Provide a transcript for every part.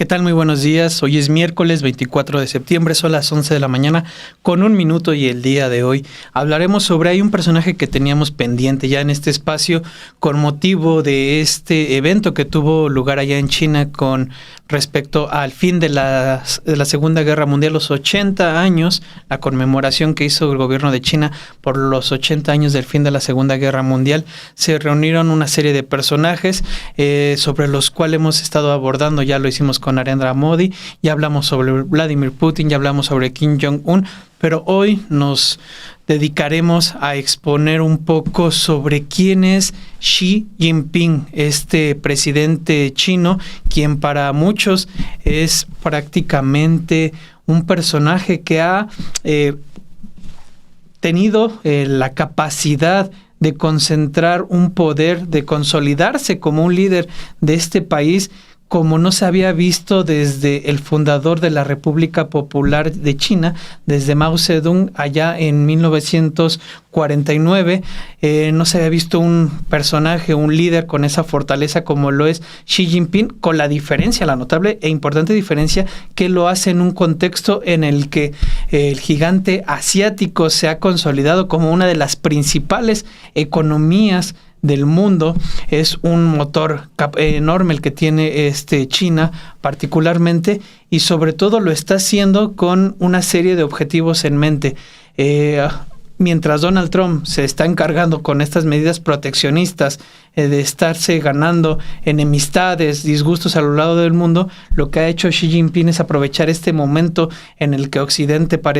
tal? Muy buenos días. Hoy es miércoles 24 de septiembre, son las 11 de la mañana con 1 minuto y el día de hoy hablaremos sobre hay un personaje que teníamos pendiente ya en este espacio con motivo de este evento que tuvo lugar allá en China con respecto al fin de la Segunda Guerra Mundial, los 80 años, la conmemoración que hizo el gobierno de China por los 80 años del fin de la Segunda Guerra Mundial. Se reunieron una serie de personajes sobre los cuales hemos estado abordando, ya lo hicimos con Narendra Modi, ya hablamos sobre Vladimir Putin, ya hablamos sobre Kim Jong-un, pero hoy nos dedicaremos a exponer un poco sobre quién es Xi Jinping, este presidente chino, quien para muchos es prácticamente un personaje que ha tenido la capacidad de concentrar un poder, de consolidarse como un líder de este país, como no se había visto desde el fundador de la República Popular de China, desde Mao Zedong allá en 1949. No se había visto un personaje, un líder con esa fortaleza como lo es Xi Jinping, con la diferencia, la notable e importante diferencia que lo hace en un contexto en el que el gigante asiático se ha consolidado como una de las principales economías del mundo. Es un motor enorme el que tiene China particularmente, y sobre todo lo está haciendo con una serie de objetivos en mente. Mientras Donald Trump se está encargando con estas medidas proteccionistas de estarse ganando enemistades, disgustos a lo largo del mundo, lo que ha hecho Xi Jinping es aprovechar este momento en el que Occidente con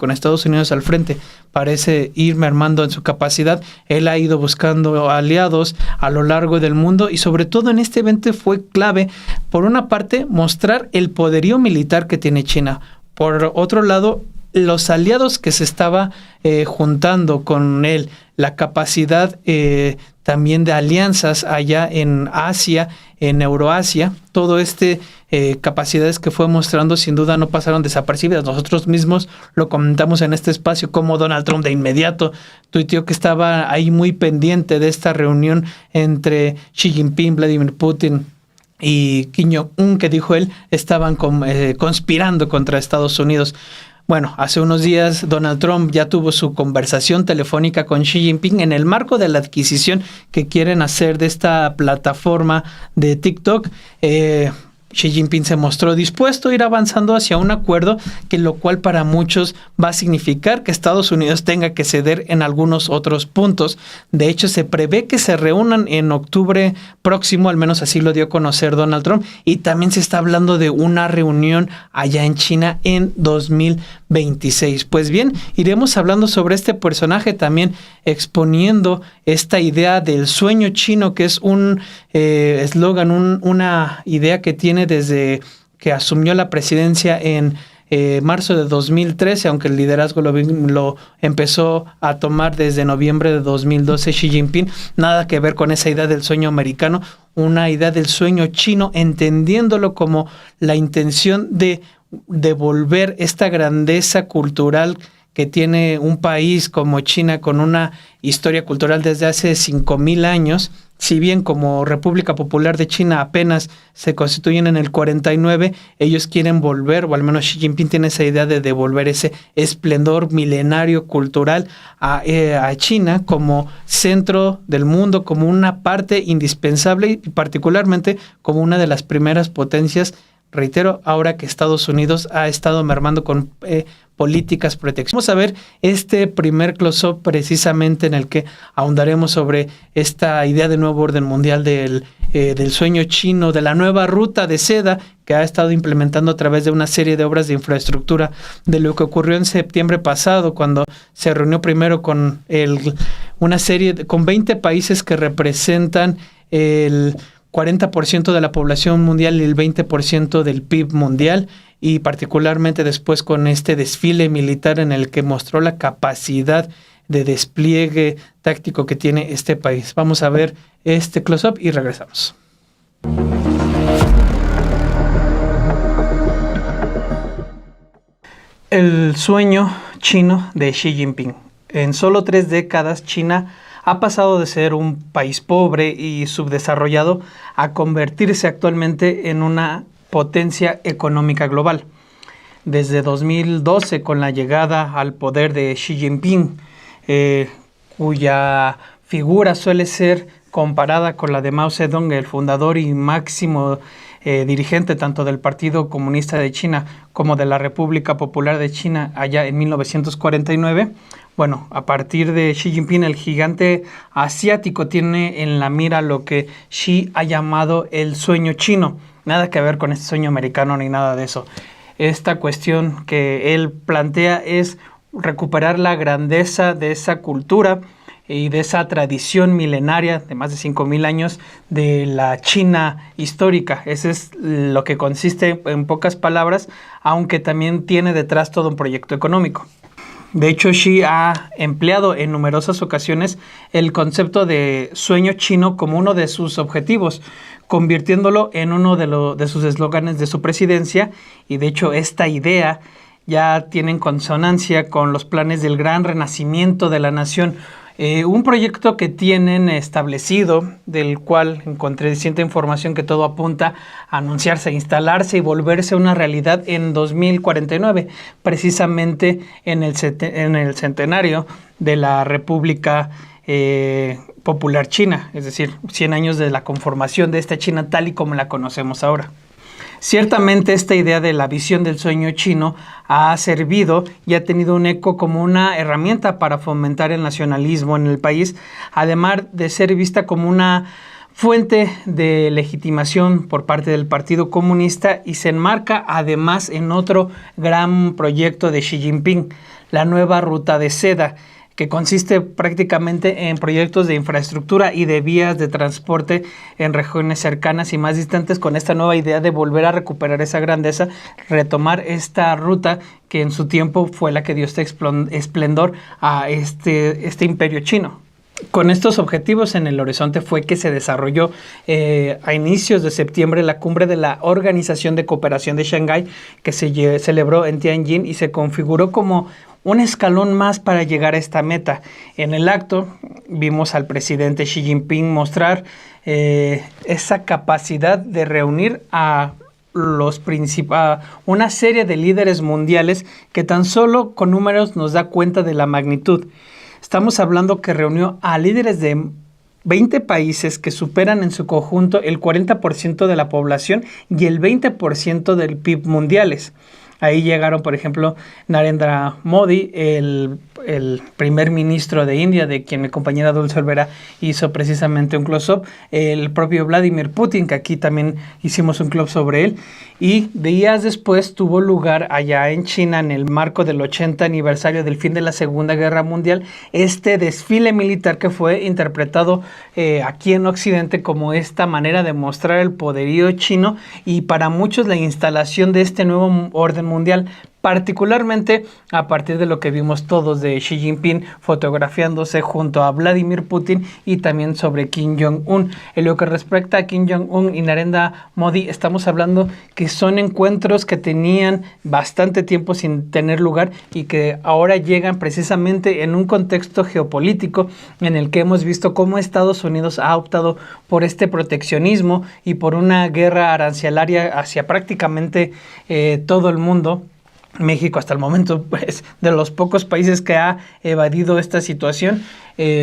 Estados Unidos al frente parece ir mermando en su capacidad. Él ha ido buscando aliados a lo largo del mundo y sobre todo en este evento fue clave, por una parte, mostrar el poderío militar que tiene China. Por otro lado, los aliados que se estaba juntando con él, la capacidad también de alianzas allá en Asia, en Euroasia, todo capacidades que fue mostrando sin duda no pasaron desapercibidas. Nosotros mismos lo comentamos en este espacio, como Donald Trump de inmediato tuiteó que estaba ahí muy pendiente de esta reunión entre Xi Jinping, Vladimir Putin y Kim Jong-un, que dijo él estaban conspirando contra Estados Unidos. Bueno, hace unos días Donald Trump ya tuvo su conversación telefónica con Xi Jinping en el marco de la adquisición que quieren hacer de esta plataforma de TikTok. Xi Jinping se mostró dispuesto a ir avanzando hacia un acuerdo, que lo cual para muchos va a significar que Estados Unidos tenga que ceder en algunos otros puntos. De hecho, se prevé que se reúnan en octubre próximo, al menos así lo dio a conocer Donald Trump, y también se está hablando de una reunión allá en China en 2026. Pues bien, iremos hablando sobre este personaje, también exponiendo esta idea del sueño chino, que es un eslogan, una idea que tiene desde que asumió la presidencia en marzo de 2013, aunque el liderazgo lo empezó a tomar desde noviembre de 2012 Xi Jinping. Nada que ver con esa idea del sueño americano, una idea del sueño chino, entendiéndolo como la intención de devolver esta grandeza cultural que tiene un país como China, con una historia cultural desde hace 5,000 años. Si bien como República Popular de China apenas se constituyen en el 49, ellos quieren volver, o al menos Xi Jinping tiene esa idea de devolver ese esplendor milenario cultural a China como centro del mundo, como una parte indispensable y particularmente como una de las primeras potencias. Reitero, ahora que Estados Unidos ha estado mermando con políticas proteccionistas. Vamos a ver este primer close-up precisamente en el que ahondaremos sobre esta idea de nuevo orden mundial del sueño chino, de la nueva ruta de seda que ha estado implementando a través de una serie de obras de infraestructura, de lo que ocurrió en septiembre pasado, cuando se reunió primero con con 20 países que representan el 40% de la población mundial y el 20% del PIB mundial, y particularmente después con este desfile militar en el que mostró la capacidad de despliegue táctico que tiene este país. Vamos a ver este close-up y regresamos. El sueño chino de Xi Jinping. En solo 3 décadas, China ha pasado de ser un país pobre y subdesarrollado a convertirse actualmente en una potencia económica global. Desde 2012, con la llegada al poder de Xi Jinping, cuya figura suele ser comparada con la de Mao Zedong, el fundador y máximo dirigente tanto del Partido Comunista de China como de la República Popular de China allá en 1949. Bueno, a partir de Xi Jinping, el gigante asiático tiene en la mira lo que Xi ha llamado el sueño chino. Nada que ver con este sueño americano ni nada de eso. Esta cuestión que él plantea es recuperar la grandeza de esa cultura y de esa tradición milenaria de más de 5,000 años de la China histórica. Ese es lo que consiste en pocas palabras, aunque también tiene detrás todo un proyecto económico. De hecho, Xi ha empleado en numerosas ocasiones el concepto de sueño chino como uno de sus objetivos, convirtiéndolo en uno de sus eslóganes de su presidencia, y de hecho esta idea ya tiene en consonancia con los planes del gran renacimiento de la nación, un proyecto que tienen establecido, del cual encontré cierta información que todo apunta a anunciarse, instalarse y volverse una realidad en 2049, precisamente en el centenario de la República Popular China, es decir, 100 años de la conformación de esta China tal y como la conocemos ahora. Ciertamente esta idea de la visión del sueño chino ha servido y ha tenido un eco como una herramienta para fomentar el nacionalismo en el país, además de ser vista como una fuente de legitimación por parte del Partido Comunista, y se enmarca además en otro gran proyecto de Xi Jinping, la nueva ruta de seda, que consiste prácticamente en proyectos de infraestructura y de vías de transporte en regiones cercanas y más distantes, con esta nueva idea de volver a recuperar esa grandeza, retomar esta ruta que en su tiempo fue la que dio este esplendor a este imperio chino. Con estos objetivos en el horizonte fue que se desarrolló a inicios de septiembre la cumbre de la Organización de Cooperación de Shanghái, que se celebró en Tianjin y se configuró como un escalón más para llegar a esta meta. En el acto vimos al presidente Xi Jinping mostrar esa capacidad de reunir a una serie de líderes mundiales que tan solo con números nos da cuenta de la magnitud. Estamos hablando que reunió a líderes de 20 países que superan en su conjunto el 40% de la población y el 20% del PIB mundiales. Ahí llegaron, por ejemplo, Narendra Modi, el primer ministro de India, de quien mi compañera Dulce Olvera hizo precisamente un close-up, el propio Vladimir Putin, que aquí también hicimos un club sobre él, y días después tuvo lugar allá en China, en el marco del 80 aniversario del fin de la Segunda Guerra Mundial, este desfile militar que fue interpretado aquí en Occidente como esta manera de mostrar el poderío chino y para muchos la instalación de este nuevo orden mundial, particularmente a partir de lo que vimos todos de Xi Jinping fotografiándose junto a Vladimir Putin y también sobre Kim Jong-un. En lo que respecta a Kim Jong-un y Narendra Modi, estamos hablando que son encuentros que tenían bastante tiempo sin tener lugar y que ahora llegan precisamente en un contexto geopolítico en el que hemos visto cómo Estados Unidos ha optado por este proteccionismo y por una guerra arancelaria hacia prácticamente todo el mundo. México hasta el momento pues de los pocos países que ha evadido esta situación,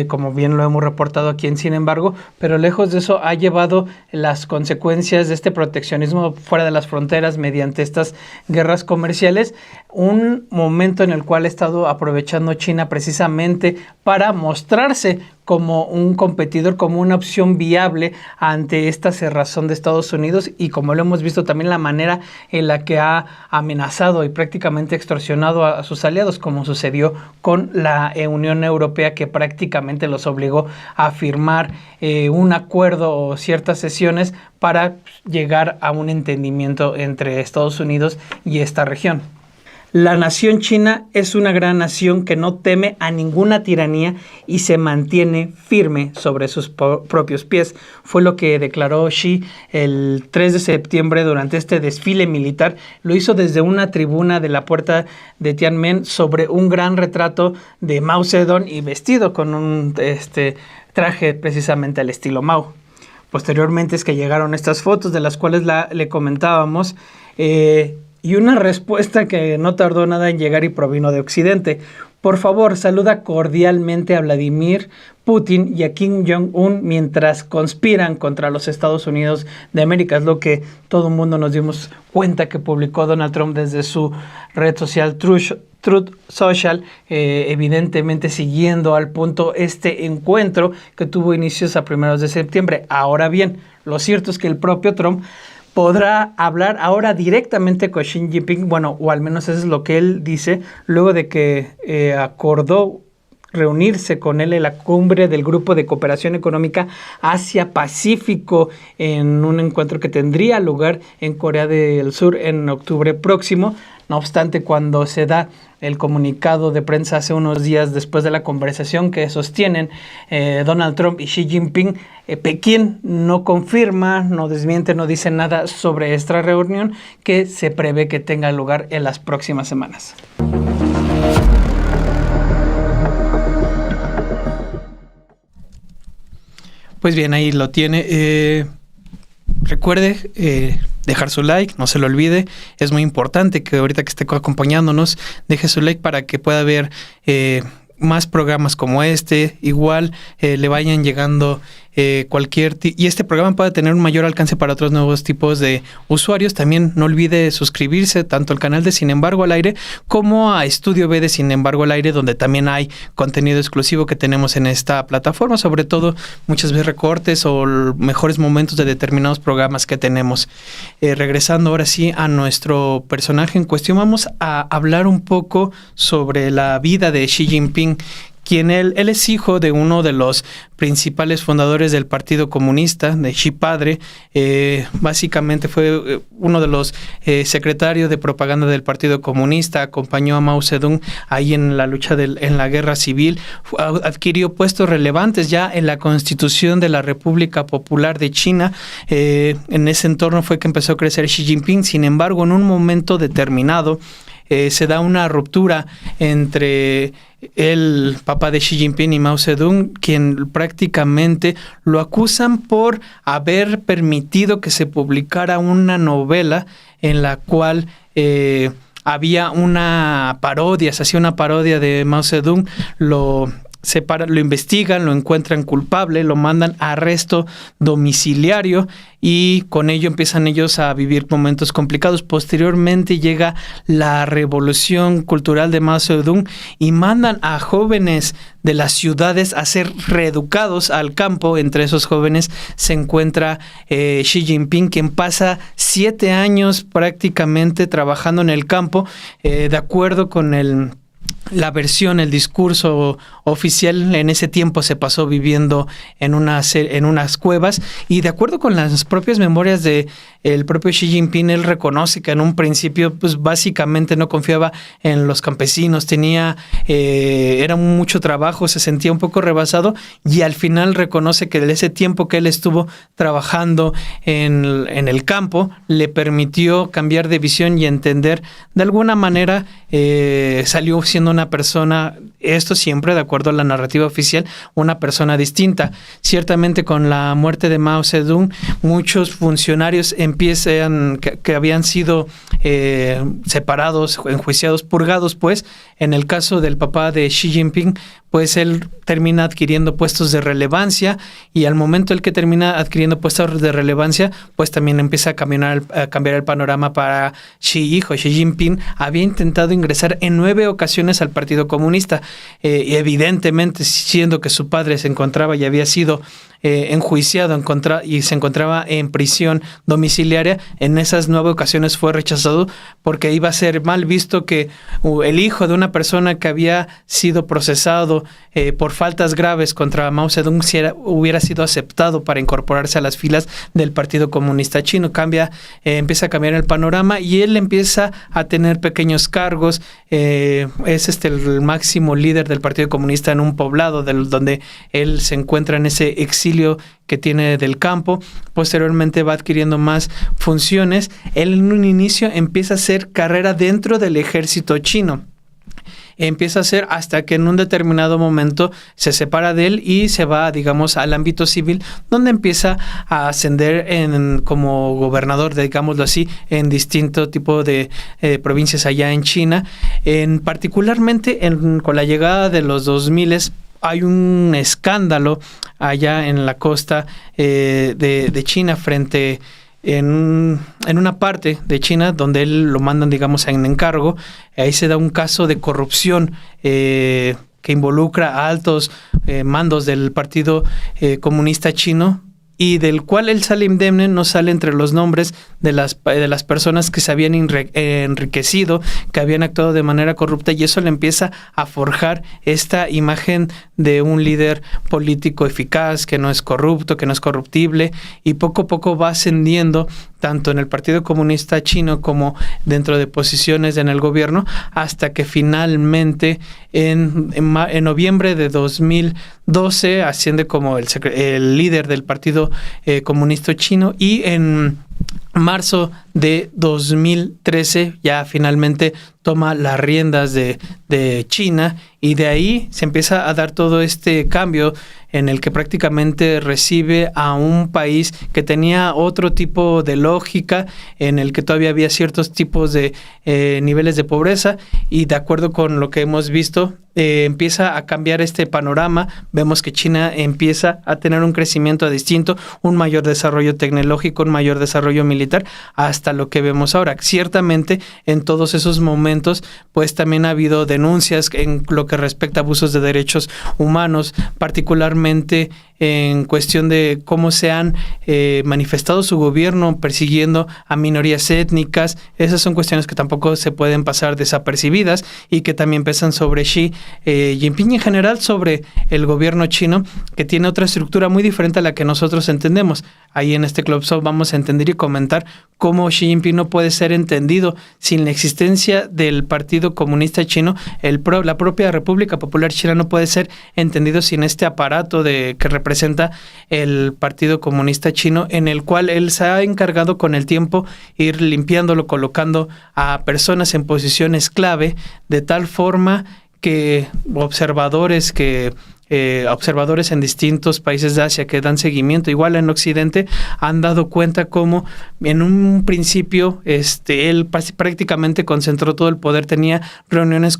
como bien lo hemos reportado aquí en Sin Embargo, pero lejos de eso ha llevado las consecuencias de este proteccionismo fuera de las fronteras mediante estas guerras comerciales, un momento en el cual ha estado aprovechando China precisamente para mostrarse como un competidor, como una opción viable ante esta cerrazón de Estados Unidos, y como lo hemos visto también la manera en la que ha amenazado y prácticamente extorsionado a sus aliados, como sucedió con la Unión Europea, que prácticamente los obligó a firmar un acuerdo o ciertas sesiones para llegar a un entendimiento entre Estados Unidos y esta región. La nación china es una gran nación que no teme a ninguna tiranía y se mantiene firme sobre sus propios pies. Fue lo que declaró Xi el 3 de septiembre durante este desfile militar. Lo hizo desde una tribuna de la puerta de Tiananmen sobre un gran retrato de Mao Zedong y vestido con un traje precisamente al estilo Mao. Posteriormente es que llegaron estas fotos de las cuales le comentábamos. Y una respuesta que no tardó nada en llegar y provino de Occidente. Por favor, saluda cordialmente a Vladimir Putin y a Kim Jong-un mientras conspiran contra los Estados Unidos de América. Es lo que todo el mundo nos dimos cuenta que publicó Donald Trump desde su red social Truth Social, evidentemente siguiendo al punto este encuentro que tuvo inicios a primeros de septiembre. Ahora bien, lo cierto es que el propio Trump podrá hablar ahora directamente con Xi Jinping, bueno, o al menos eso es lo que él dice, luego de que acordó reunirse con él en la cumbre del Grupo de Cooperación Económica Asia-Pacífico en un encuentro que tendría lugar en Corea del Sur en octubre próximo. No obstante, cuando se da el comunicado de prensa hace unos días después de la conversación que sostienen Donald Trump y Xi Jinping, Pekín no confirma, no desmiente, no dice nada sobre esta reunión que se prevé que tenga lugar en las próximas semanas. Pues bien, ahí lo tiene. Recuerde dejar su like, no se lo olvide. Es muy importante que ahorita que esté acompañándonos, deje su like para que pueda ver más programas como este. Igual le vayan llegando y este programa pueda tener un mayor alcance para otros nuevos tipos de usuarios. También no olvide suscribirse tanto al canal de Sin Embargo al Aire como a Estudio B de Sin Embargo al Aire, donde también hay contenido exclusivo que tenemos en esta plataforma, sobre todo muchas veces recortes o mejores momentos de determinados programas que tenemos. Regresando ahora sí a nuestro personaje en cuestión, vamos a hablar un poco sobre la vida de Xi Jinping, quien él es hijo de uno de los principales fundadores del Partido Comunista, de Xi padre. Básicamente fue uno de los secretarios de propaganda del Partido Comunista, acompañó a Mao Zedong ahí en la lucha en la guerra civil, adquirió puestos relevantes ya en la Constitución de la República Popular de China. En ese entorno fue que empezó a crecer Xi Jinping. Sin embargo, en un momento determinado, se da una ruptura entre el papá de Xi Jinping y Mao Zedong, quien prácticamente lo acusan por haber permitido que se publicara una novela en la cual había una parodia, se hacía una parodia de Mao Zedong. Lo investigan, lo encuentran culpable, lo mandan a arresto domiciliario y con ello empiezan ellos a vivir momentos complicados. Posteriormente llega la revolución cultural de Mao Zedong y mandan a jóvenes de las ciudades a ser reeducados al campo. Entre esos jóvenes se encuentra Xi Jinping, quien pasa 7 años prácticamente trabajando en el campo, de acuerdo con la versión, el discurso oficial. En ese tiempo se pasó viviendo en unas cuevas, y de acuerdo con las propias memorias de el propio Xi Jinping, él reconoce que en un principio pues básicamente no confiaba en los campesinos, era mucho trabajo, se sentía un poco rebasado, y al final reconoce que ese tiempo que él estuvo trabajando en el campo le permitió cambiar de visión y entender de alguna manera. Salió siendo una persona, esto siempre de acuerdo a la narrativa oficial, una persona distinta. Ciertamente con la muerte de Mao Zedong, muchos funcionarios que habían sido separados, enjuiciados, purgados, pues en el caso del papá de Xi Jinping, pues él termina adquiriendo puestos de relevancia, y al momento el que termina adquiriendo puestos de relevancia, pues también empieza a cambiar el panorama para Xi Jinping. Había intentado ingresar en 9 ocasiones al Partido Comunista, y evidentemente, siendo que su padre se encontraba y había sido enjuiciado y se encontraba en prisión domiciliaria, en esas 9 ocasiones fue rechazado porque iba a ser mal visto que el hijo de una persona que había sido procesado por faltas graves contra Mao Zedong hubiera sido aceptado para incorporarse a las filas del Partido Comunista Chino. Empieza a cambiar el panorama y él empieza a tener pequeños cargos. Es el máximo líder del Partido Comunista en un poblado donde él se encuentra en ese exilio que tiene del campo. Posteriormente va adquiriendo más funciones. Él en un inicio empieza a hacer carrera dentro del ejército chino. Empieza a hacer hasta que en un determinado momento se separa de él y se va, digamos, al ámbito civil, donde empieza a ascender como gobernador, digámoslo así, en distinto tipo de provincias allá en China. Particularmente con la llegada de los 2000 hay un escándalo allá en la costa de China en una parte de China donde él lo mandan, digamos, en encargo. Ahí se da un caso de corrupción que involucra a altos mandos del Partido Comunista Chino, y del cual él sale indemne. No sale entre los nombres de las personas que se habían enriquecido, que habían actuado de manera corrupta, y eso le empieza a forjar esta imagen de un líder político eficaz, que no es corrupto, que no es corruptible, y poco a poco va ascendiendo tanto en el Partido Comunista Chino como dentro de posiciones en el gobierno, hasta que finalmente en noviembre de 2012 asciende como el líder del Partido Comunista Chino, y en marzo de 2013 ya finalmente toma las riendas de China, y de ahí se empieza a dar todo este cambio en el que prácticamente recibe a un país que tenía otro tipo de lógica, en el que todavía había ciertos tipos de niveles de pobreza, y de acuerdo con lo que hemos visto, empieza a cambiar este panorama. Vemos que China empieza a tener un crecimiento distinto, un mayor desarrollo tecnológico, un mayor desarrollo militar, hasta lo que vemos ahora. Ciertamente, en todos esos momentos, pues también ha habido denuncias en lo que respecta a abusos de derechos humanos, particularmente en cuestión de cómo se han manifestado su gobierno persiguiendo a minorías étnicas. Esas son cuestiones que tampoco se pueden pasar desapercibidas y que también pesan sobre Xi Jinping, y en general sobre el gobierno chino, que tiene otra estructura muy diferente a la que nosotros entendemos. Ahí en este Club Soul vamos a entender y comentar cómo Xi Jinping no puede ser entendido sin la existencia del Partido Comunista Chino. La propia República Popular China no puede ser entendido sin este aparato que representa el Partido Comunista Chino, en el cual él se ha encargado con el tiempo ir limpiándolo, colocando a personas en posiciones clave, de tal forma que observadores en distintos países de Asia que dan seguimiento, igual en Occidente, han dado cuenta cómo en un principio él prácticamente concentró todo el poder, tenía reuniones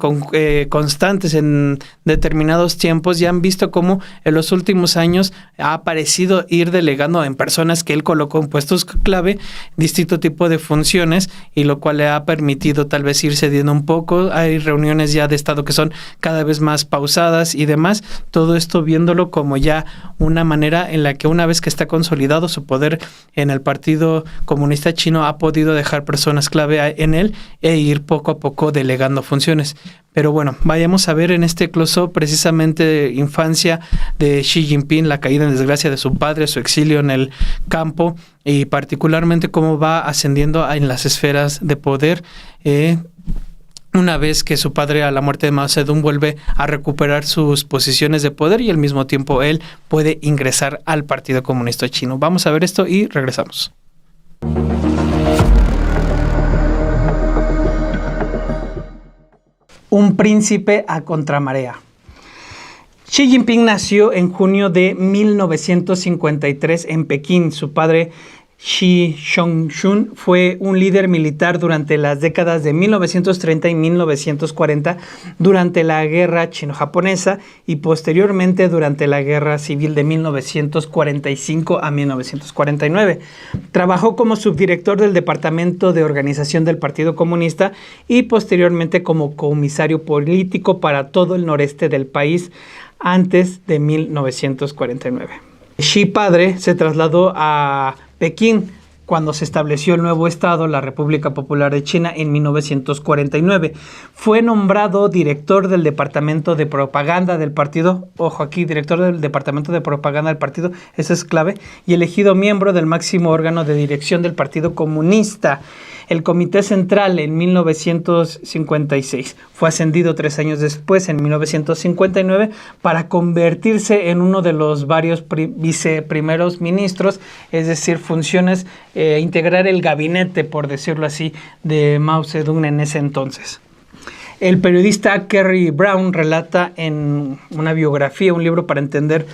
constantes en determinados tiempos, y han visto cómo en los últimos años ha parecido ir delegando en personas que él colocó en puestos clave distinto tipo de funciones, y lo cual le ha permitido tal vez ir cediendo un poco. Hay reuniones ya de Estado que son cada vez más pausadas y demás. Todo esto viéndolo como ya una manera en la que, una vez que está consolidado su poder en el Partido Comunista Chino, ha podido dejar personas clave en él e ir poco a poco delegando funciones. Pero bueno, vayamos a ver en este close-up precisamente infancia de Xi Jinping, la caída en desgracia de su padre, su exilio en el campo, y particularmente cómo va ascendiendo en las esferas de poder. Una vez que su padre, a la muerte de Mao Zedong, vuelve a recuperar sus posiciones de poder, y al mismo tiempo él puede ingresar al Partido Comunista Chino. Vamos a ver esto y regresamos. Un príncipe a contramarea. Xi Jinping nació en junio de 1953 en Pekín. Su padre, Xi Chongshun, fue un líder militar durante las décadas de 1930 y 1940 durante la Guerra Chino-Japonesa, y posteriormente durante la Guerra Civil de 1945 a 1949. Trabajó como subdirector del Departamento de Organización del Partido Comunista y posteriormente como comisario político para todo el noreste del país antes de 1949. Xi padre se trasladó a Pekín cuando se estableció el nuevo estado, la República Popular de China, en 1949. Fue nombrado director del Departamento de Propaganda del partido, ojo aquí, director del Departamento de Propaganda del partido, eso es clave, y elegido miembro del máximo órgano de dirección del Partido Comunista, el Comité Central, en 1956. Fue ascendido 3 años después, en 1959, para convertirse en uno de los varios viceprimeros ministros, es decir, funciones, integrar el gabinete, por decirlo así, de Mao Zedong en ese entonces. El periodista Kerry Brown relata en una biografía, un libro para entender,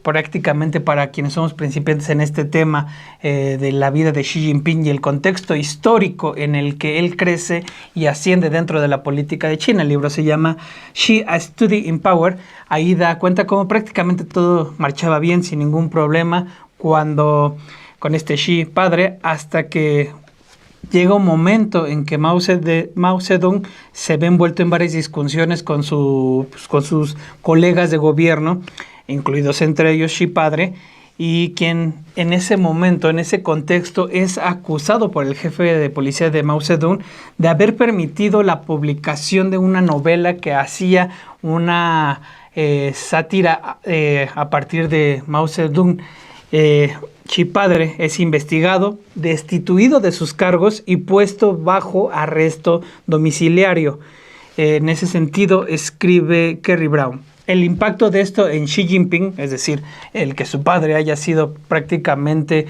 prácticamente para quienes somos principiantes en este tema, de la vida de Xi Jinping y el contexto histórico en el que él crece y asciende dentro de la política de China. El libro se llama Xi, A Study in Power. Ahí da cuenta cómo prácticamente todo marchaba bien sin ningún problema con este Xi padre, hasta que llega un momento en que Mao Zedong se ve envuelto en varias discusiones con sus colegas de gobierno, incluidos entre ellos Xi padre, y quien en ese momento, en ese contexto, es acusado por el jefe de policía de Mao Zedong de haber permitido la publicación de una novela que hacía una sátira a partir de Mao Zedong. Xi padre es investigado, destituido de sus cargos y puesto bajo arresto domiciliario. En ese sentido, escribe Kerry Brown: el impacto de esto en Xi Jinping, es decir, el que su padre haya sido prácticamente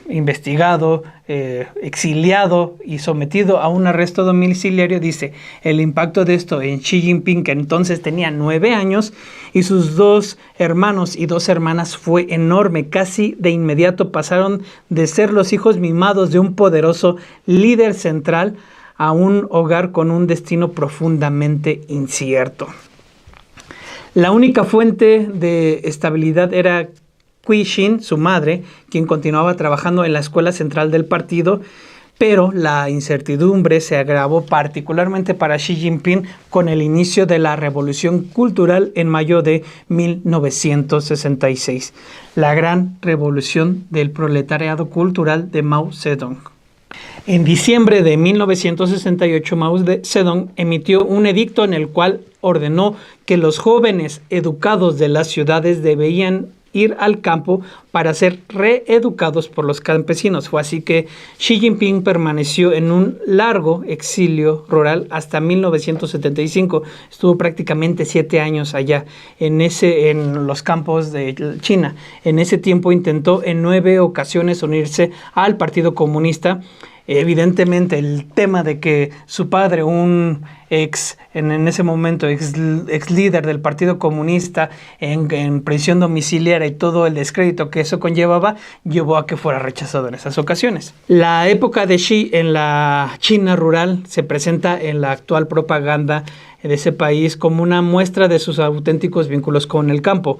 investigado, exiliado y sometido a un arresto domiciliario, dice, el impacto de esto en Xi Jinping, que entonces tenía 9 años, y sus 2 hermanos y 2 hermanas fue enorme. Casi de inmediato pasaron de ser los hijos mimados de un poderoso líder central a un hogar con un destino profundamente incierto. La única fuente de estabilidad era Cui Xin, su madre, quien continuaba trabajando en la escuela central del partido, pero la incertidumbre se agravó particularmente para Xi Jinping con el inicio de la Revolución Cultural en mayo de 1966, la gran revolución del proletariado cultural de Mao Zedong. En diciembre de 1968, Mao Zedong emitió un edicto en el cual ordenó que los jóvenes educados de las ciudades debían ir al campo para ser reeducados por los campesinos. Fue así que Xi Jinping permaneció en un largo exilio rural hasta 1975. Estuvo prácticamente 7 años allá, en los campos de China. En ese tiempo intentó en 9 ocasiones unirse al Partido Comunista. Evidentemente el tema de que su padre, en ese momento ex líder del Partido Comunista, en prisión domiciliaria y todo el descrédito que eso conllevaba, llevó a que fuera rechazado en esas ocasiones. La época de Xi en la China rural se presenta en la actual propaganda de ese país como una muestra de sus auténticos vínculos con el campo.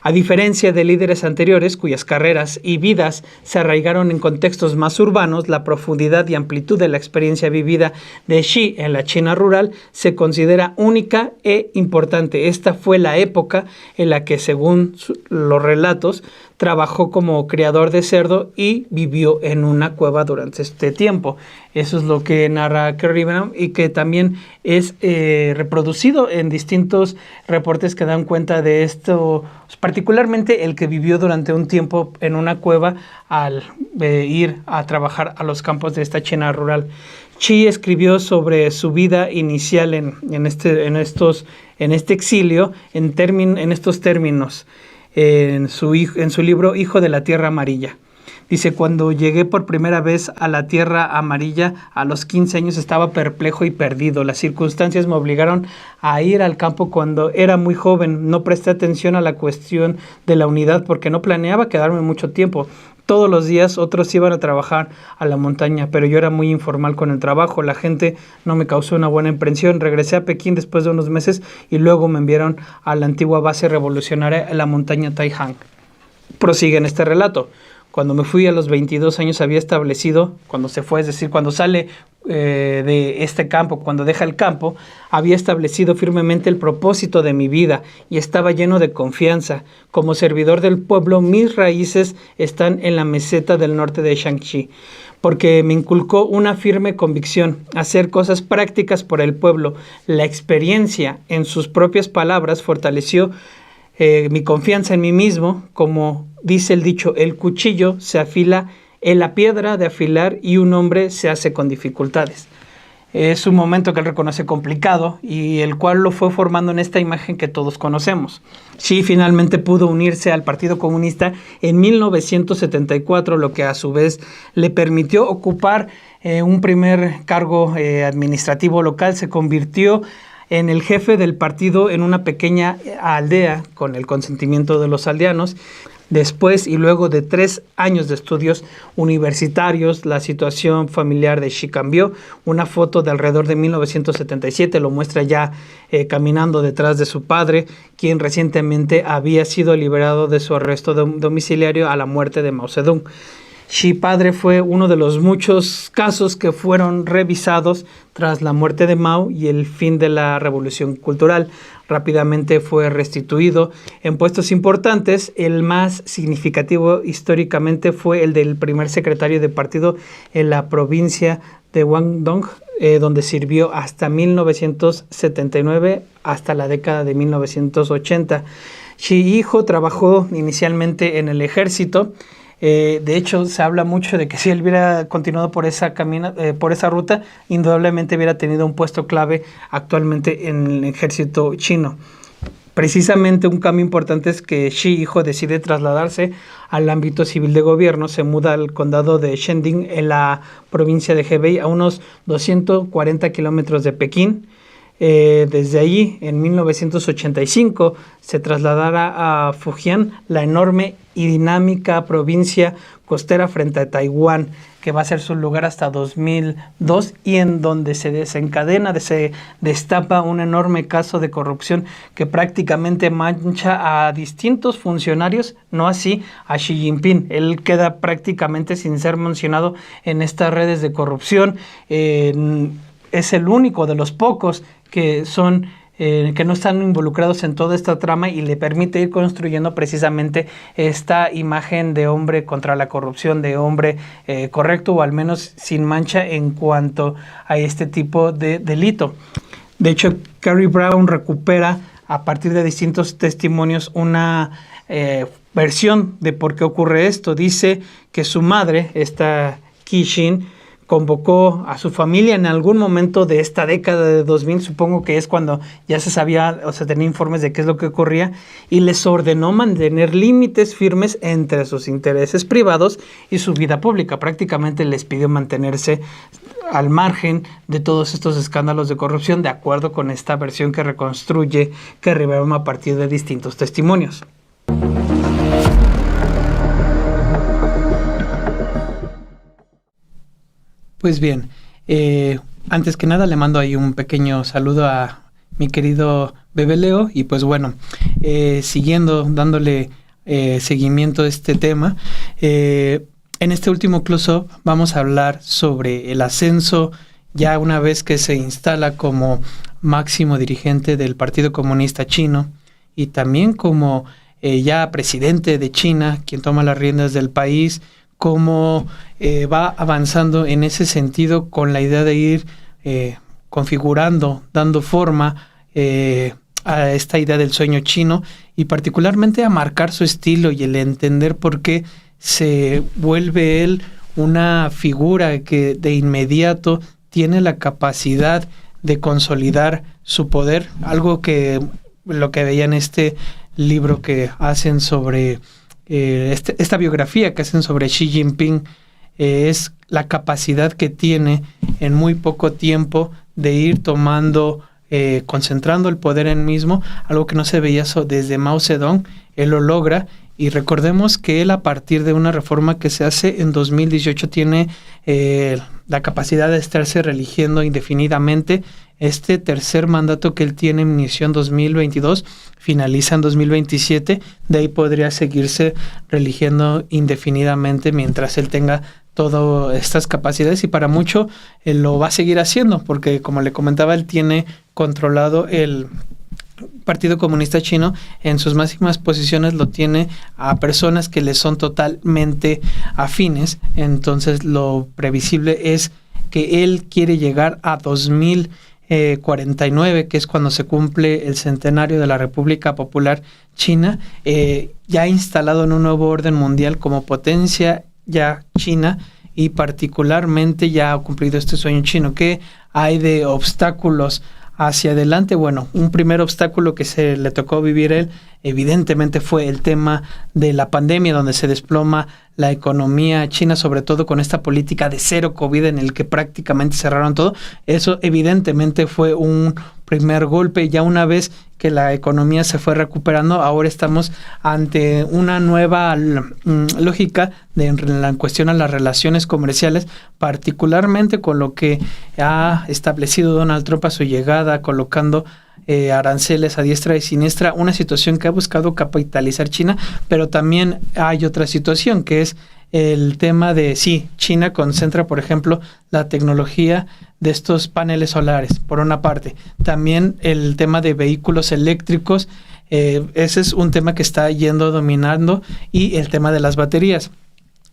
A diferencia de líderes anteriores cuyas carreras y vidas se arraigaron en contextos más urbanos, la profundidad y amplitud de la experiencia vivida de Xi en la China rural se considera única e importante. Esta fue la época en la que, según los relatos, trabajó como criador de cerdo y vivió en una cueva durante este tiempo. Eso es lo que narra Kerry Brown y que también es reproducido en distintos reportes que dan cuenta de esto, particularmente el que vivió durante un tiempo en una cueva al ir a trabajar a los campos de esta China rural. Xi escribió sobre su vida inicial en este exilio en estos términos. En su libro Hijo de la Tierra Amarilla. Dice: cuando llegué por primera vez a la Tierra Amarilla a los 15 años estaba perplejo y perdido. Las circunstancias me obligaron a ir al campo cuando era muy joven. No presté atención a la cuestión de la unidad porque no planeaba quedarme mucho tiempo. Todos los días otros iban a trabajar a la montaña, pero yo era muy informal con el trabajo. La gente no me causó una buena impresión. Regresé a Pekín después de unos meses y luego me enviaron a la antigua base revolucionaria en la montaña Taihang. Prosigue en este relato. Cuando me fui a los 22 años había establecido, cuando se fue, es decir, cuando sale de este campo, cuando deja el campo, había establecido firmemente el propósito de mi vida y estaba lleno de confianza. Como servidor del pueblo, mis raíces están en la meseta del norte de Shaanxi, porque me inculcó una firme convicción, hacer cosas prácticas por el pueblo. La experiencia, en sus propias palabras, fortaleció mi confianza en mí mismo. Como dice el dicho, el cuchillo se afila en la piedra de afilar y un hombre se hace con dificultades. Es un momento que él reconoce complicado y el cual lo fue formando en esta imagen que todos conocemos. Xi finalmente pudo unirse al Partido Comunista en 1974, lo que a su vez le permitió ocupar un primer cargo administrativo local. Se convirtió en el jefe del partido en una pequeña aldea con el consentimiento de los aldeanos. Después y luego de 3 años de estudios universitarios, la situación familiar de Xi cambió. Una foto de alrededor de 1977 lo muestra ya caminando detrás de su padre, quien recientemente había sido liberado de su arresto domiciliario a la muerte de Mao Zedong. Xi padre fue uno de los muchos casos que fueron revisados tras la muerte de Mao y el fin de la revolución cultural. Rápidamente fue restituido en puestos importantes. El más significativo históricamente fue el del primer secretario de partido en la provincia de Guangdong, donde sirvió hasta 1979, hasta la década de 1980. Xi hijo trabajó inicialmente en el ejército. De hecho, se habla mucho de que si él hubiera continuado por esa ruta, indudablemente hubiera tenido un puesto clave actualmente en el ejército chino. Precisamente un cambio importante es que Xi, hijo, decide trasladarse al ámbito civil de gobierno. Se muda al condado de Shanding en la provincia de Hebei, a unos 240 kilómetros de Pekín. Desde allí, en 1985, se trasladará a Fujian, la enorme y dinámica provincia costera frente a Taiwán, que va a ser su lugar hasta 2002 y en donde se destapa un enorme caso de corrupción que prácticamente mancha a distintos funcionarios, no así a Xi Jinping. Él queda prácticamente sin ser mencionado en estas redes de corrupción. Es el único de los pocos que no están involucrados en toda esta trama y le permite ir construyendo precisamente esta imagen de hombre contra la corrupción, de hombre correcto o al menos sin mancha en cuanto a este tipo de delito. De hecho, Carrie Brown recupera a partir de distintos testimonios una versión de por qué ocurre esto. Dice que su madre, esta Qixin, convocó a su familia en algún momento de esta década de 2000, supongo que es cuando ya se sabía, o se tenía informes de qué es lo que ocurría, y les ordenó mantener límites firmes entre sus intereses privados y su vida pública. Prácticamente les pidió mantenerse al margen de todos estos escándalos de corrupción, de acuerdo con esta versión que reconstruye Carrie Brown a partir de distintos testimonios. Pues bien, antes que nada le mando ahí un pequeño saludo a mi querido Bebe Leo y pues bueno, dándole seguimiento a este tema, en este último close-up vamos a hablar sobre el ascenso ya una vez que se instala como máximo dirigente del Partido Comunista Chino y también como ya presidente de China, quien toma las riendas del país, cómo va avanzando en ese sentido con la idea de ir configurando, dando forma a esta idea del sueño chino y particularmente a marcar su estilo y el entender por qué se vuelve él una figura que de inmediato tiene la capacidad de consolidar su poder, algo que lo que veía en este libro que hacen sobre esta biografía que hacen sobre Xi Jinping, es la capacidad que tiene en muy poco tiempo de ir tomando, concentrando el poder en mismo, algo que no se veía desde Mao Zedong. Él lo logra Y recordemos que él, a partir de una reforma que se hace en 2018, tiene la capacidad de estarse reeligiendo indefinidamente. Este tercer mandato que él tiene inició en 2022, finaliza en 2027. De ahí podría seguirse reeligiendo indefinidamente mientras él tenga todas estas capacidades, y para mucho él lo va a seguir haciendo, porque como le comentaba, él tiene controlado el Partido Comunista Chino. En sus máximas posiciones lo tiene a personas que le son totalmente afines. Entonces lo previsible es que él quiere llegar a 2049, que es cuando se cumple el centenario de la República Popular China, ya instalado en un nuevo orden mundial como potencia ya China, y particularmente ya ha cumplido este sueño chino. ¿Qué hay de obstáculos hacia adelante? Bueno, un primer obstáculo que se le tocó vivir a él, evidentemente, fue el tema de la pandemia, donde se desploma la economía china, sobre todo con esta política de cero COVID en el que prácticamente cerraron todo. Eso evidentemente fue un primer golpe. Ya una vez que la economía se fue recuperando, ahora estamos ante una nueva lógica en cuestión a las relaciones comerciales, particularmente con lo que ha establecido Donald Trump a su llegada, colocando aranceles a diestra y siniestra, una situación que ha buscado capitalizar China. Pero también hay otra situación, que es el tema de, sí, China concentra, por ejemplo, la tecnología de estos paneles solares, por una parte. También el tema de vehículos eléctricos, ese es un tema que está dominando, y el tema de las baterías.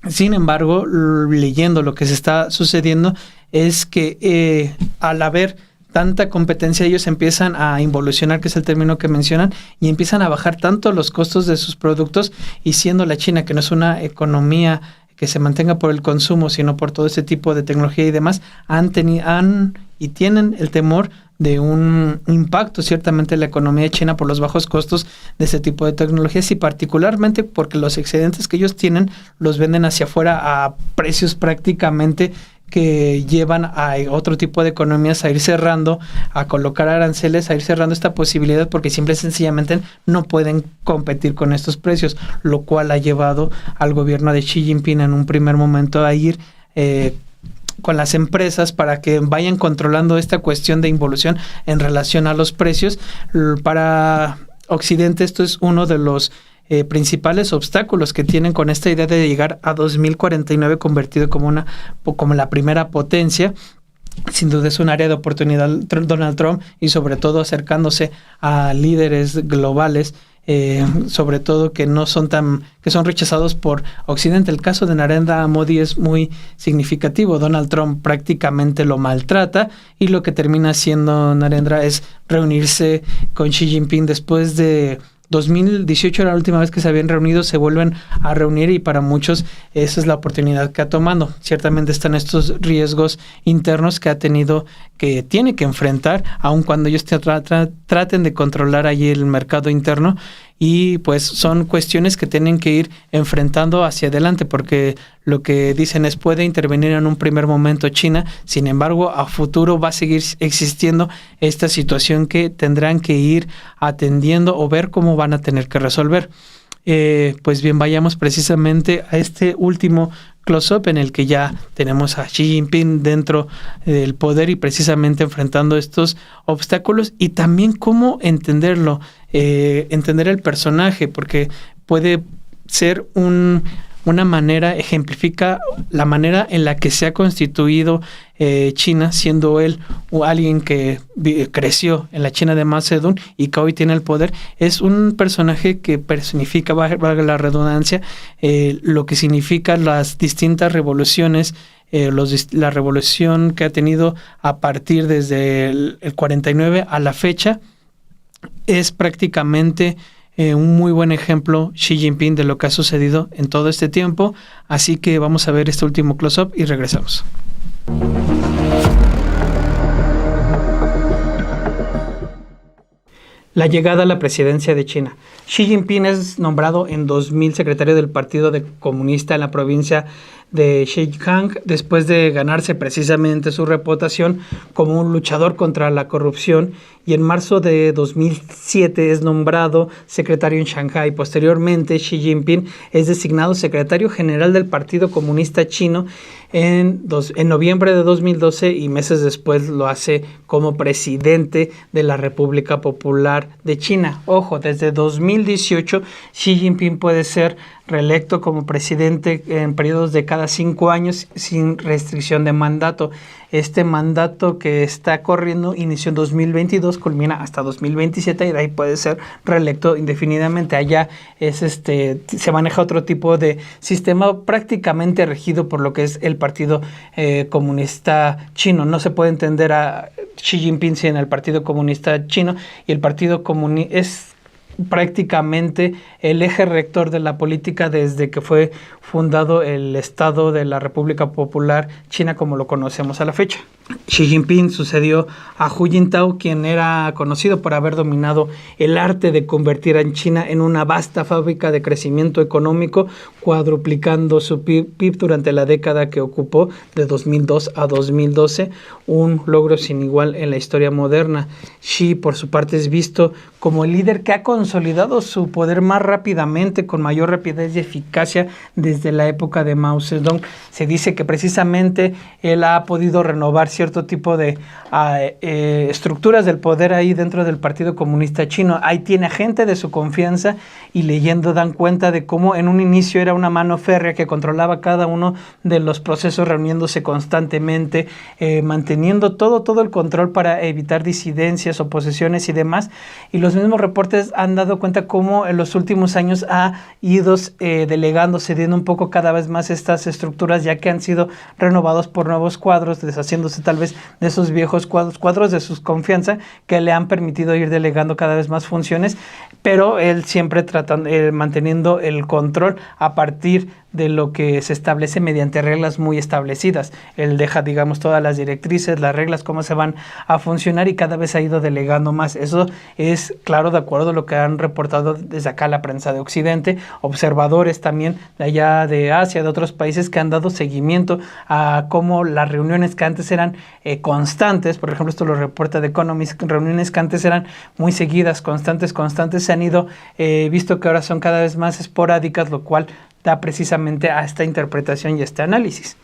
Sin embargo, leyendo lo que se está sucediendo, es que al haber tanta competencia, ellos empiezan a involucionar, que es el término que mencionan, y empiezan a bajar tanto los costos de sus productos, y siendo la China, que no es una economía que se mantenga por el consumo, sino por todo ese tipo de tecnología y demás, tienen el temor de un impacto ciertamente en la economía china por los bajos costos de ese tipo de tecnologías, y particularmente porque los excedentes que ellos tienen los venden hacia afuera a precios prácticamente que llevan a otro tipo de economías a ir cerrando, a colocar aranceles, a ir cerrando esta posibilidad, porque simple y sencillamente no pueden competir con estos precios, lo cual ha llevado al gobierno de Xi Jinping en un primer momento a ir con las empresas para que vayan controlando esta cuestión de involución en relación a los precios. Para Occidente esto es uno de los principales obstáculos que tienen con esta idea de llegar a 2049 convertido como la primera potencia. Sin duda es un área de oportunidad Donald Trump, y sobre todo acercándose a líderes globales, sobre todo que son rechazados por Occidente. El caso de Narendra Modi es muy significativo. Donald Trump prácticamente lo maltrata, y lo que termina haciendo Narendra es reunirse con Xi Jinping. Después de 2018 era la última vez que se habían reunido, se vuelven a reunir, y para muchos esa es la oportunidad que ha tomado. Ciertamente están estos riesgos internos que tiene que enfrentar, aun cuando ellos traten de controlar allí el mercado interno, y pues son cuestiones que tienen que ir enfrentando hacia adelante, porque lo que dicen es, puede intervenir en un primer momento China, sin embargo a futuro va a seguir existiendo esta situación que tendrán que ir atendiendo o ver cómo van a tener que resolver. Pues bien, vayamos precisamente a este último close-up en el que ya tenemos a Xi Jinping dentro del poder y precisamente enfrentando estos obstáculos, y también cómo entenderlo, entender el personaje, porque puede ser una manera, ejemplifica la manera en la que se ha constituido China, siendo él alguien que creció en la China de Mao Zedong y que hoy tiene el poder. Es un personaje que personifica, valga la redundancia, lo que significa las distintas revoluciones, la revolución que ha tenido a partir desde el 49 a la fecha. Es prácticamente un muy buen ejemplo Xi Jinping de lo que ha sucedido en todo este tiempo. Así que vamos a ver este último close-up y regresamos. La llegada a la presidencia de China. Xi Jinping es nombrado en 2000 secretario del Partido Comunista en la provincia de Zhejiang, después de ganarse precisamente su reputación como un luchador contra la corrupción y en marzo de 2007 es nombrado secretario en Shanghái. Posteriormente, Xi Jinping es designado secretario general del Partido Comunista Chino en noviembre de 2012 y meses después lo hace como presidente de la República Popular de China. Ojo, desde 2018 Xi Jinping puede ser reelecto como presidente en periodos de cada 5 años sin restricción de mandato. Este mandato que está corriendo inició en 2022, culmina hasta 2027 y de ahí puede ser reelecto indefinidamente. Allá se maneja otro tipo de sistema prácticamente regido por lo que es el Partido Comunista Chino. No se puede entender a Xi Jinping sin el Partido Comunista Chino, y el Partido Comunista es prácticamente el eje rector de la política desde que fue fundado el Estado de la República Popular China como lo conocemos a la fecha. Xi Jinping sucedió a Hu Jintao, quien era conocido por haber dominado el arte de convertir a China en una vasta fábrica de crecimiento económico, cuadruplicando su PIB durante la década que ocupó de 2002 a 2012, un logro sin igual en la historia moderna. Xi, por su parte, es visto como el líder que ha consolidado su poder más rápidamente, con mayor rapidez y eficacia desde la época de Mao Zedong. Se dice que precisamente él ha podido renovar cierto tipo de estructuras del poder ahí dentro del Partido Comunista Chino. Ahí tiene gente de su confianza y leyendo dan cuenta de cómo en un inicio era una mano férrea que controlaba cada uno de los procesos, reuniéndose constantemente, manteniendo todo el control para evitar disidencias, oposiciones y demás. Y los mismos reportes han dado cuenta cómo en los últimos años ha ido delegando, cediendo un poco cada vez más estas estructuras, ya que han sido renovados por nuevos cuadros, deshaciéndose tal vez de esos viejos cuadros de su confianza que le han permitido ir delegando cada vez más funciones, pero él siempre manteniendo el control a partir de lo que se establece mediante reglas muy establecidas. Él deja, digamos, todas las directrices, las reglas, cómo se van a funcionar, y cada vez ha ido delegando más. Eso es, claro, de acuerdo a lo que han reportado desde acá la prensa de Occidente, observadores también de allá de Asia, de otros países que han dado seguimiento a cómo las reuniones que antes eran constantes, por ejemplo, esto lo reporta The Economist, reuniones que antes eran muy seguidas, constantes, se han ido visto que ahora son cada vez más esporádicas, lo cual da precisamente a esta interpretación y este análisis.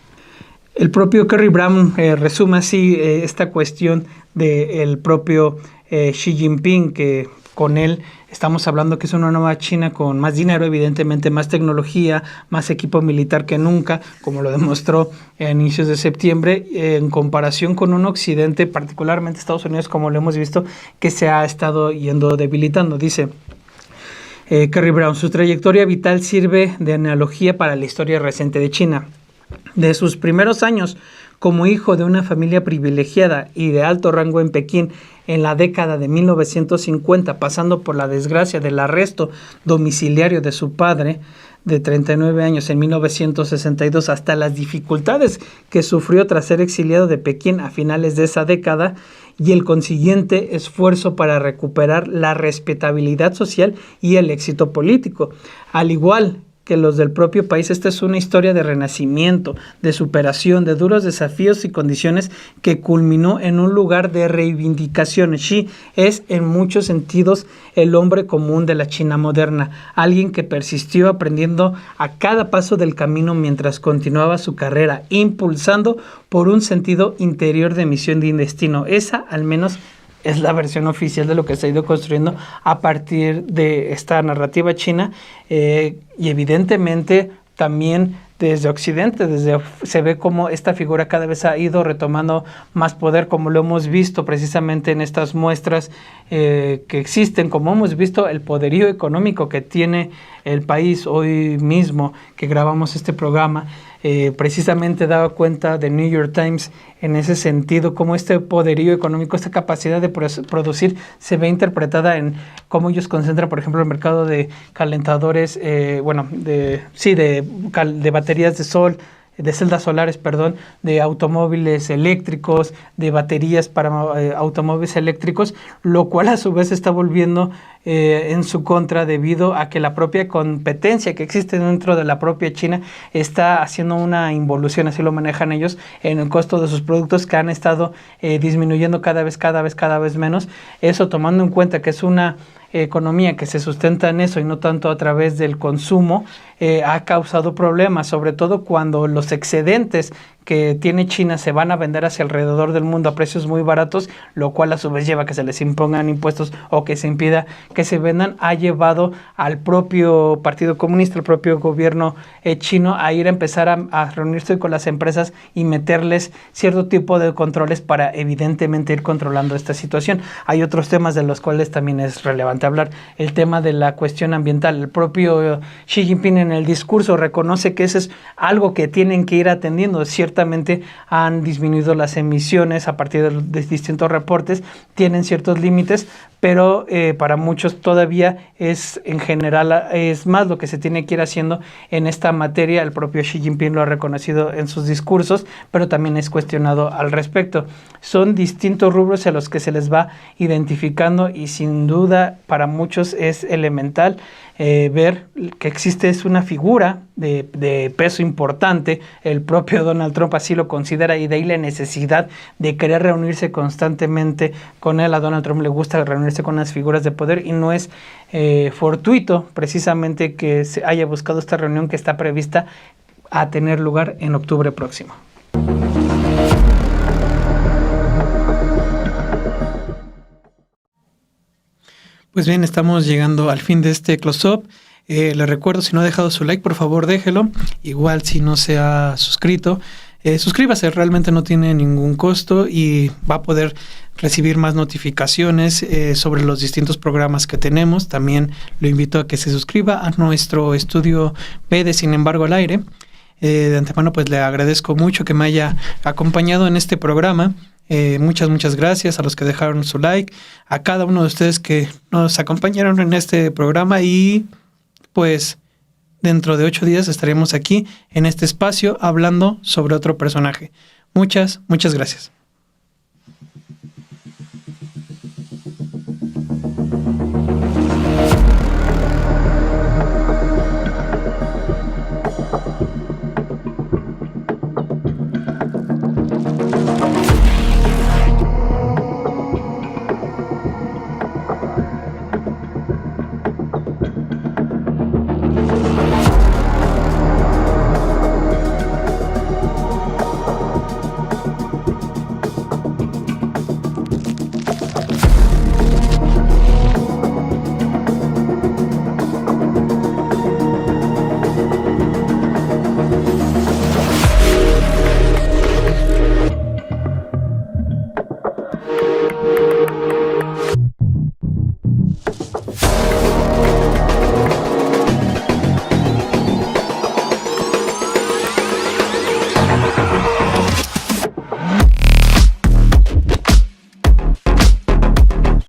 El propio Kerry Brown resume así esta cuestión del propio Xi Jinping, que con él estamos hablando que es una nueva China con más dinero, evidentemente más tecnología, más equipo militar que nunca, como lo demostró a inicios de septiembre, en comparación con un Occidente, particularmente Estados Unidos, como lo hemos visto, que se ha estado yendo debilitando. Dice Kerry Brown, su trayectoria vital sirve de analogía para la historia reciente de China. De sus primeros años como hijo de una familia privilegiada y de alto rango en Pekín en la década de 1950, pasando por la desgracia del arresto domiciliario de su padre de 39 años en 1962, hasta las dificultades que sufrió tras ser exiliado de Pekín a finales de esa década y el consiguiente esfuerzo para recuperar la respetabilidad social y el éxito político. Al igual que los del propio país, esta es una historia de renacimiento, de superación, de duros desafíos y condiciones que culminó en un lugar de reivindicación. Xi es en muchos sentidos el hombre común de la China moderna, alguien que persistió aprendiendo a cada paso del camino mientras continuaba su carrera, impulsando por un sentido interior de misión y destino. Esa, al menos, es la versión oficial de lo que se ha ido construyendo a partir de esta narrativa china, y evidentemente también desde Occidente, se ve como esta figura cada vez ha ido retomando más poder, como lo hemos visto precisamente en estas muestras que existen, como hemos visto el poderío económico que tiene el país. Hoy mismo que grabamos este programa, precisamente daba cuenta de New York Times en ese sentido, cómo este poderío económico, esta capacidad de producir se ve interpretada en cómo ellos concentran, por ejemplo, el mercado de calentadores, de baterías de sol, de celdas solares, de automóviles eléctricos, de baterías para automóviles eléctricos, lo cual a su vez está volviendo en su contra debido a que la propia competencia que existe dentro de la propia China está haciendo una involución, así lo manejan ellos, en el costo de sus productos que han estado disminuyendo cada vez menos. Eso tomando en cuenta que es una economía que se sustenta en eso y no tanto a través del consumo, ha causado problemas, sobre todo cuando los excedentes que tiene China se van a vender hacia alrededor del mundo a precios muy baratos, lo cual a su vez lleva a que se les impongan impuestos o que se impida que se vendan, ha llevado al propio Partido Comunista, al propio gobierno chino a ir a empezar a reunirse con las empresas y meterles cierto tipo de controles para evidentemente ir controlando esta situación. Hay otros temas de los cuales también es relevante hablar, el tema de la cuestión ambiental. El propio Xi Jinping en el discurso reconoce que eso es algo que tienen que ir atendiendo. Ciertamente han disminuido las emisiones a partir de distintos reportes, tienen ciertos límites, pero para muchos todavía es en general es más lo que se tiene que ir haciendo en esta materia. El propio Xi Jinping lo ha reconocido en sus discursos, pero también es cuestionado al respecto. Son distintos rubros a los que se les va identificando y sin duda para muchos es elemental ver que existe es una figura de peso importante. El propio Donald Trump así lo considera y de ahí la necesidad de querer reunirse constantemente con él. A Donald Trump le gusta reunirse con las figuras de poder y no es fortuito precisamente que se haya buscado esta reunión que está prevista a tener lugar en octubre próximo. Pues bien, estamos llegando al fin de este close-up. Les recuerdo, si no ha dejado su like, por favor déjelo. Igual si no se ha suscrito, suscríbase, realmente no tiene ningún costo y va a poder recibir más notificaciones sobre los distintos programas que tenemos. También lo invito a que se suscriba a nuestro estudio B de Sin embargo al aire. De antemano pues le agradezco mucho que me haya acompañado en este programa. Muchas gracias a los que dejaron su like, a cada uno de ustedes que nos acompañaron en este programa y pues dentro de 8 días estaremos aquí en este espacio hablando sobre otro personaje. Muchas gracias.